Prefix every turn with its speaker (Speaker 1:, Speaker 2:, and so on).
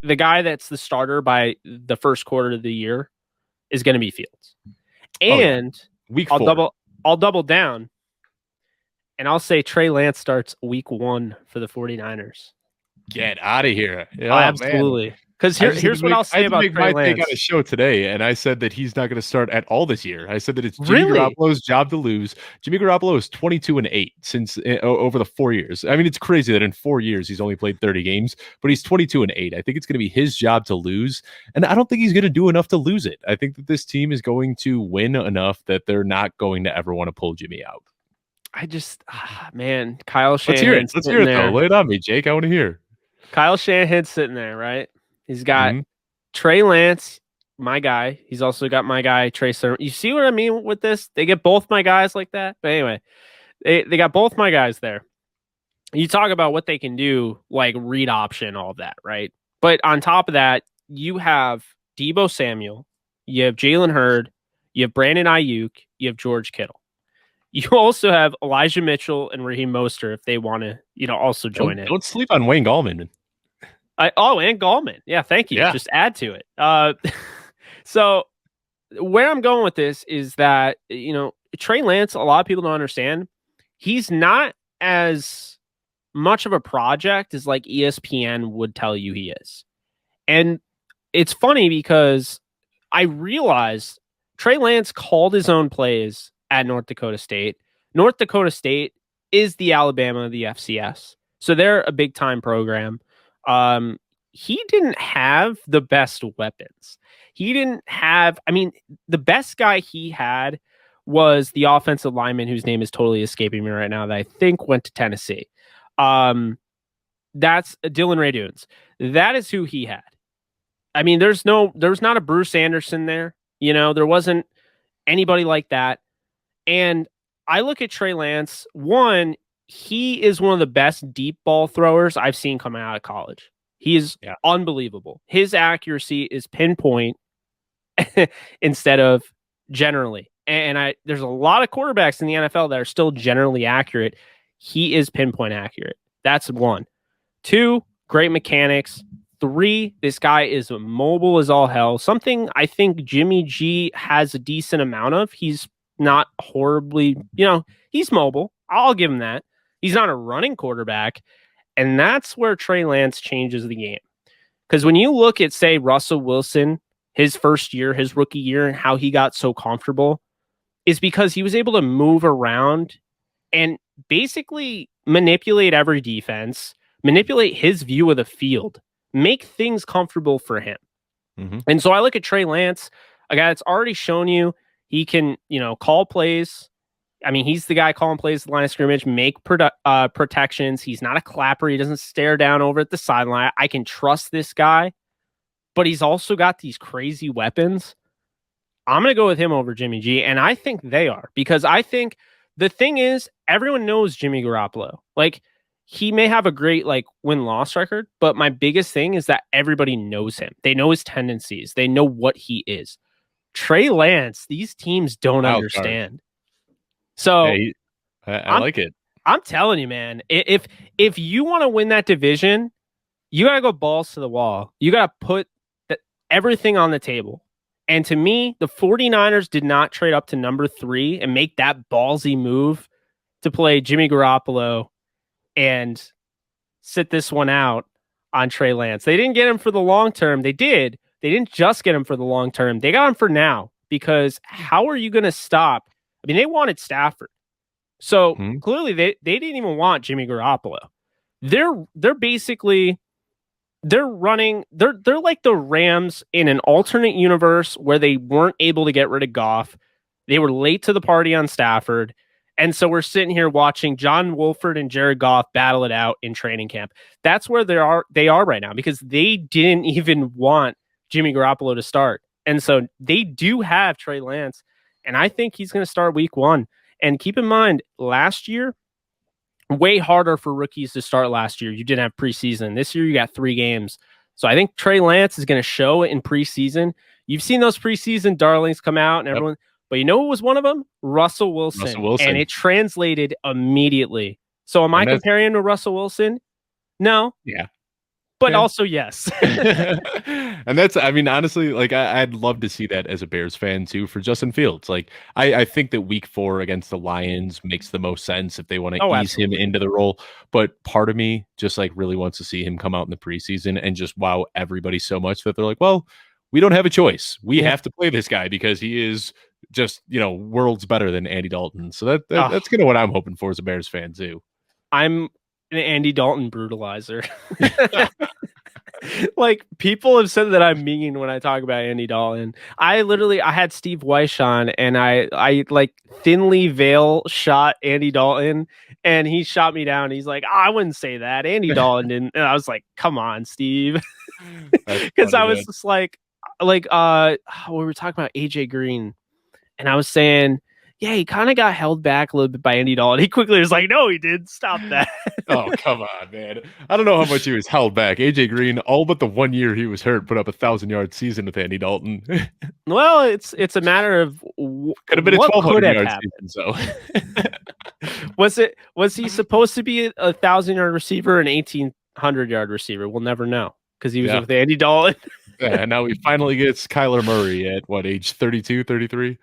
Speaker 1: the guy that's the starter by the first quarter of the year is going to be Fields. And
Speaker 2: Week 4.
Speaker 1: I'll double down, and I'll say Trey Lance starts week 1 for the 49ers.
Speaker 2: Get out of here.
Speaker 1: Oh, absolutely. Because here's what I'll say about Trey Lance.
Speaker 2: I take on a show today, and I said that he's not going to start at all this year. I said that it's Jimmy Garoppolo's job to lose. Jimmy Garoppolo is 22-8 since over the 4 years. I mean, it's crazy that in 4 years he's only played 30 games, but he's 22-8. I think it's going to be his job to lose, and I don't think he's going to do enough to lose it. I think that this team is going to win enough that they're not going to ever want to pull Jimmy out.
Speaker 1: I just, man, Kyle Shanahan.
Speaker 2: Let's hear it though. Lay it on me, Jake. I want to hear.
Speaker 1: Kyle Shanahan's sitting there, right? He's got Trey Lance, my guy. He's also got my guy, Trey Sermon. You see what I mean with this? They get both my guys like that. But anyway, they got both my guys there. You talk about what they can do, like read option, all of that, right? But on top of that, you have Deebo Samuel, you have Jalen Hurd, you have Brandon Ayuk, you have George Kittle. You also have Elijah Mitchell and Raheem Mostert if they want to, also join in.
Speaker 2: Don't sleep on Wayne Gallman.
Speaker 1: And Gallman. Yeah, thank you. Yeah. Just add to it. So where I'm going with this is that, Trey Lance, a lot of people don't understand. He's not as much of a project as like ESPN would tell you he is. And it's funny because I realized Trey Lance called his own plays at North Dakota State. North Dakota State is the Alabama of the FCS. So they're a big time program. He didn't have the best weapons. He didn't have, the best guy he had was the offensive lineman whose name is totally escaping me right now that I think went to Tennessee. That's Dylan Radunes. That is who he had. There's not a Bruce Anderson there. There wasn't anybody like that. And I look at Trey Lance. One, he is one of the best deep ball throwers I've seen coming out of college. He is unbelievable. His accuracy is pinpoint instead of generally. And there's a lot of quarterbacks in the NFL that are still generally accurate. He is pinpoint accurate. That's 1. 2, great mechanics. 3, this guy is mobile as all hell. Something I think Jimmy G has a decent amount of. He's not horribly, he's mobile. I'll give him that. He's not a running quarterback. And that's where Trey Lance changes the game. Because when you look at, say, Russell Wilson, his first year, his rookie year, and how he got so comfortable is because he was able to move around and basically manipulate every defense, manipulate his view of the field, make things comfortable for him. Mm-hmm. And so I look at Trey Lance, a guy that's already shown you he can, call plays. He's the guy calling plays at the line of scrimmage, make protections. He's not a clapper. He doesn't stare down over at the sideline. I can trust this guy, but he's also got these crazy weapons. I'm going to go with him over Jimmy G, and I think they are, because I think the thing is, everyone knows Jimmy Garoppolo. Like, he may have a great win-loss record, but my biggest thing is that everybody knows him. They know his tendencies. They know what he is. Trey Lance, these teams don't understand. So
Speaker 2: hey, I like it.
Speaker 1: I'm telling you, man, if you want to win that division, you got to go balls to the wall. You got to put everything on the table. And to me, the 49ers did not trade up to number 3 and make that ballsy move to play Jimmy Garoppolo and sit this one out on Trey Lance. They didn't get him for the long term. They did. They didn't just get him for the long term. They got him for now, because how are you going to stop? They wanted Stafford. So clearly they didn't even want Jimmy Garoppolo. They're like the Rams in an alternate universe where they weren't able to get rid of Goff. They were late to the party on Stafford. And so we're sitting here watching John Wolford and Jared Goff battle it out in training camp. That's where they are right now, because they didn't even want Jimmy Garoppolo to start. And so they do have Trey Lance, and I think he's going to start week 1. And keep in mind, last year, way harder for rookies to start last year. You didn't have preseason. This year, you got 3 games. So I think Trey Lance is going to show in preseason. You've seen those preseason darlings come out and everyone, but you know who was one of them? Russell Wilson. And it translated immediately. So am I comparing to Russell Wilson? No.
Speaker 2: Yeah.
Speaker 1: but also yes.
Speaker 2: And that's, I mean, honestly, like I'd love to see that as a Bears fan too for Justin Fields. Like I think that week 4 against the Lions makes the most sense if they want to ease him into the role. But part of me just like really wants to see him come out in the preseason and just wow everybody so much that they're like, well, we don't have a choice. We have to play this guy because he is just, worlds better than Andy Dalton. So that's kind of what I'm hoping for as a Bears fan too.
Speaker 1: I'm an Andy Dalton brutalizer. Like, people have said that I'm mean when I talk about Andy Dalton. I had Steve Weiss on, and I like thinly veil shot Andy Dalton, and he shot me down. He's like, I wouldn't say that. Andy Dalton didn't. And I was like, come on, Steve. Because I was just like we were talking about AJ Green, and I was saying, yeah, he kind of got held back a little bit by Andy Dalton. He quickly was like, no, he did. Stop that.
Speaker 2: Oh, come on, man. I don't know how much he was held back. AJ Green, all but the 1 year he was hurt, put up a 1,000-yard season with Andy Dalton.
Speaker 1: Well, it's a matter of
Speaker 2: could have been a 1,200-yard season. So
Speaker 1: was he supposed to be a 1,000-yard receiver, an 1,800-yard receiver? We'll never know because he was with Andy Dalton.
Speaker 2: Yeah, now he finally gets Kyler Murray at what age? 32, 33?